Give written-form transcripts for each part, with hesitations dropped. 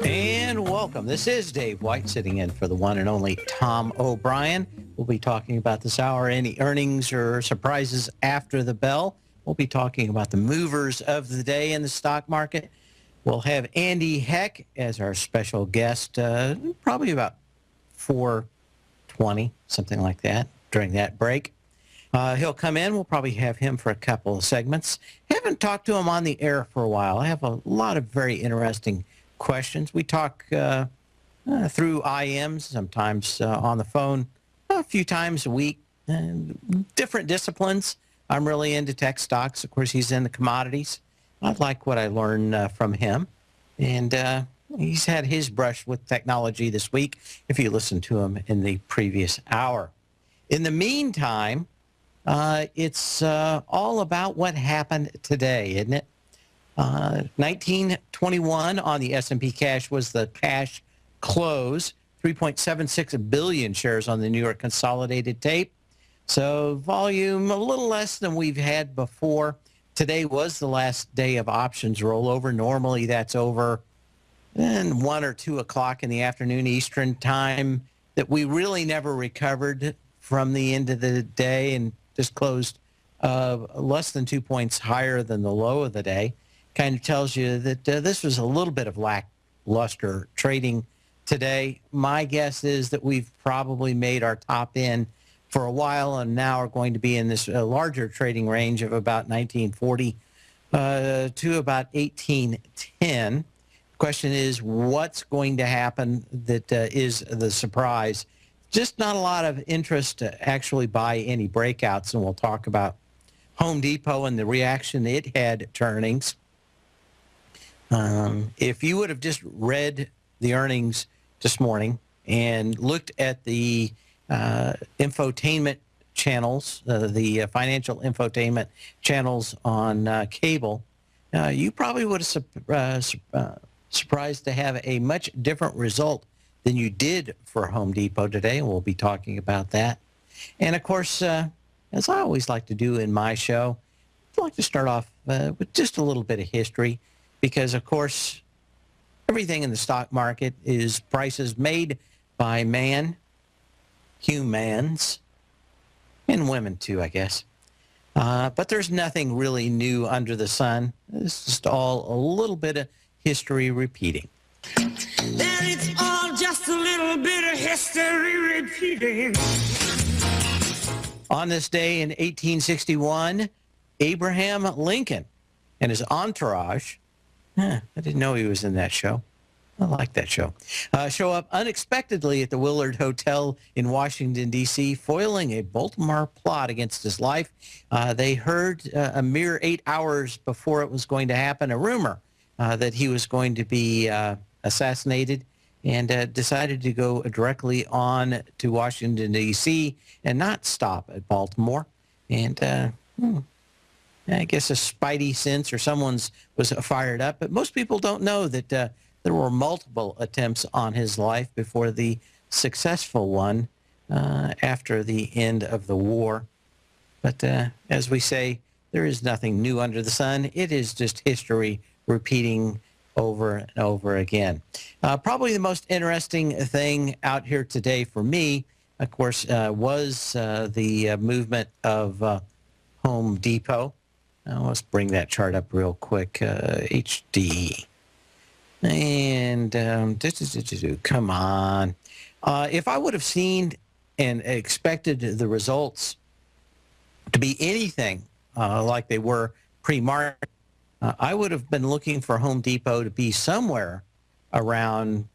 And welcome. This is Dave White sitting in for the one and only Tom O'Brien. We'll be talking about this hour, any earnings or surprises after the bell. We'll be talking about the movers of the day in the stock market. We'll have Andy Heck as our special guest, probably about 4:20, something like that, during that break. He'll come in. We'll probably have him for a couple of segments. Haven't talked to him on the air for a while. I have a lot of very interesting questions. We talk through IMs, sometimes on the phone, a few times a week, different disciplines. I'm really into tech stocks. Of course, he's in the commodities. I like what I learn from him. And he's had his brush with technology this week, if you listen to him in the previous hour. In the meantime, it's all about what happened today, isn't it? 1921 on the S&P cash was the cash close, 3.76 billion shares on the New York Consolidated Tape. So volume a little less than we've had before. Today was the last day of options rollover. Normally that's over 1 or 2 o'clock in the afternoon Eastern time, that we really never recovered from the end of the day and just closed less than 2 points higher than the low of the day. Kind of tells you that this was a little bit of lackluster trading today. My guess is that we've probably made our top end for a while and now are going to be in this larger trading range of about 1940 to about 1810. The question is, what's going to happen that is the surprise? Just not a lot of interest to actually buy any breakouts, and we'll talk about Home Depot and the reaction it had to earnings. If you would have just read the earnings this morning and looked at the infotainment channels, the financial infotainment channels on cable, you probably would have surprised to have a much different result than you did for Home Depot today, and we'll be talking about that. And, of course, as I always like to do in my show, I'd like to start off with just a little bit of history because, of course, everything in the stock market is prices made by man, humans, and women too, I guess. But there's nothing really new under the sun. It's just all a little bit of history repeating. Then it's all just a little bit of history repeating. On this day in 1861, Abraham Lincoln and his entourage, I didn't know he was in that show. I like that show. Show up unexpectedly at the Willard Hotel in Washington, D.C., foiling a Baltimore plot against his life. They heard a mere 8 hours before it was going to happen, a rumor that he was going to be assassinated, and decided to go directly on to Washington, D.C., and not stop at Baltimore. And I guess a spidey sense or someone's was fired up. But most people don't know that there were multiple attempts on his life before the successful one after the end of the war. But as we say, there is nothing new under the sun. It is just history repeating over and over again. Probably the most interesting thing out here today for me, of course, was the movement of Home Depot. Let's bring that chart up real quick, HD. And come on. If I would have seen and expected the results to be anything like they were pre-market, I would have been looking for Home Depot to be somewhere around,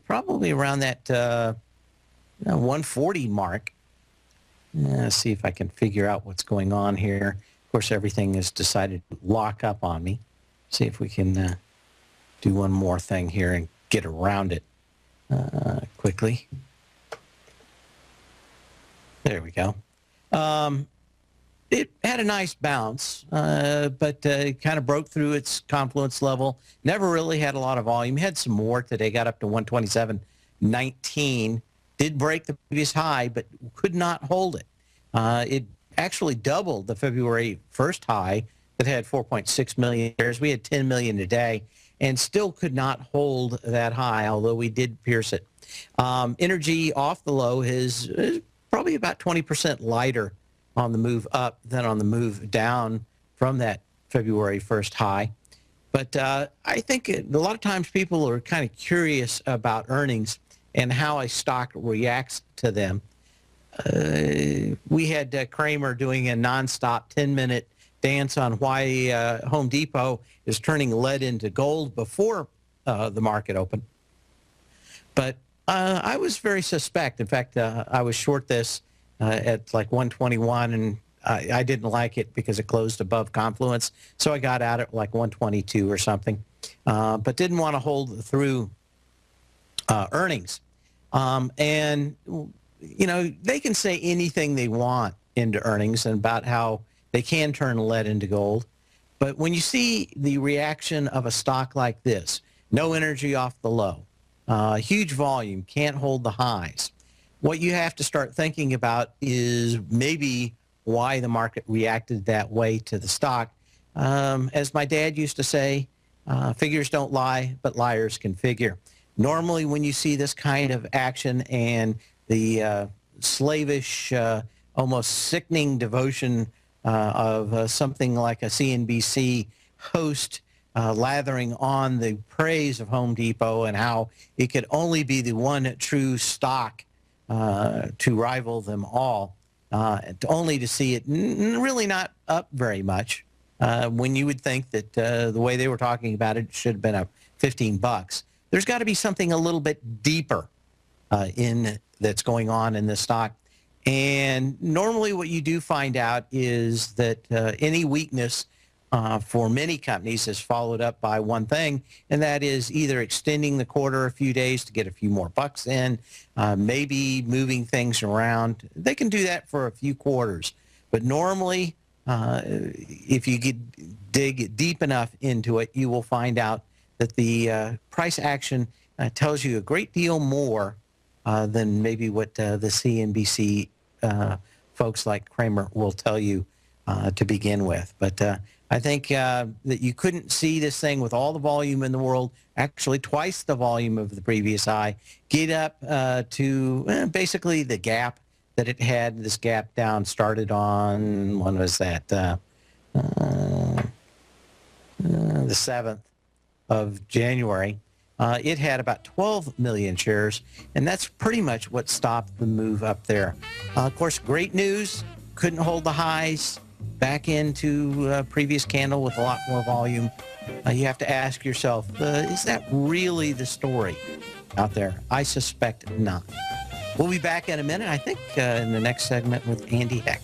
probably around that 140 mark. Let's see if I can figure out what's going on here. Of course, everything is decided to lock up on me. See if we can do one more thing here and get around it quickly. There we go. It had a nice bounce, but it kind of broke through its confluence level. Never really had a lot of volume. Had some more today, got up to 127.19. Did break the previous high, but could not hold it. It actually doubled the February 1st high that had 4.6 million shares. We had 10 million today and still could not hold that high, although we did pierce it. Energy off the low is probably about 20% lighter on the move up than on the move down from that February 1st high. But I think a lot of times people are kind of curious about earnings and how a stock reacts to them. We had Kramer doing a nonstop 10-minute dance on why Home Depot is turning lead into gold before the market opened. But I was very suspect. In fact, I was short this at like 121, and I didn't like it because it closed above Confluence. So I got out at like 122 or something, but didn't want to hold through earnings. And, you know, they can say anything they want into earnings and about how they can turn lead into gold. But when you see the reaction of a stock like this, no energy off the low, huge volume, can't hold the highs, what you have to start thinking about is maybe why the market reacted that way to the stock. As my dad used to say, figures don't lie, but liars can figure. Normally, when you see this kind of action and the slavish, almost sickening devotion of something like a CNBC host lathering on the praise of Home Depot and how it could only be the one true stock to rival them all, only to see it really not up very much when you would think that the way they were talking about it should have been up $15. There's got to be something a little bit deeper that's going on in this stock. And normally what you do find out is that any weakness for many companies is followed up by one thing, and that is either extending the quarter a few days to get a few more bucks in, maybe moving things around. They can do that for a few quarters. But normally, if you dig deep enough into it, you will find out that the price action tells you a great deal more than maybe what the CNBC folks like Kramer will tell you to begin with. But I think that you couldn't see this thing with all the volume in the world, actually twice the volume of the previous high, get up to basically the gap that it had. This gap down started on, when was that? The 7th of January. It had about 12 million shares, and that's pretty much what stopped the move up there. Of course, great news, couldn't hold the highs, back into previous candle with a lot more volume. You have to ask yourself, is that really the story out there? I suspect not. We'll be back in a minute, I think, in the next segment with Andy Heck.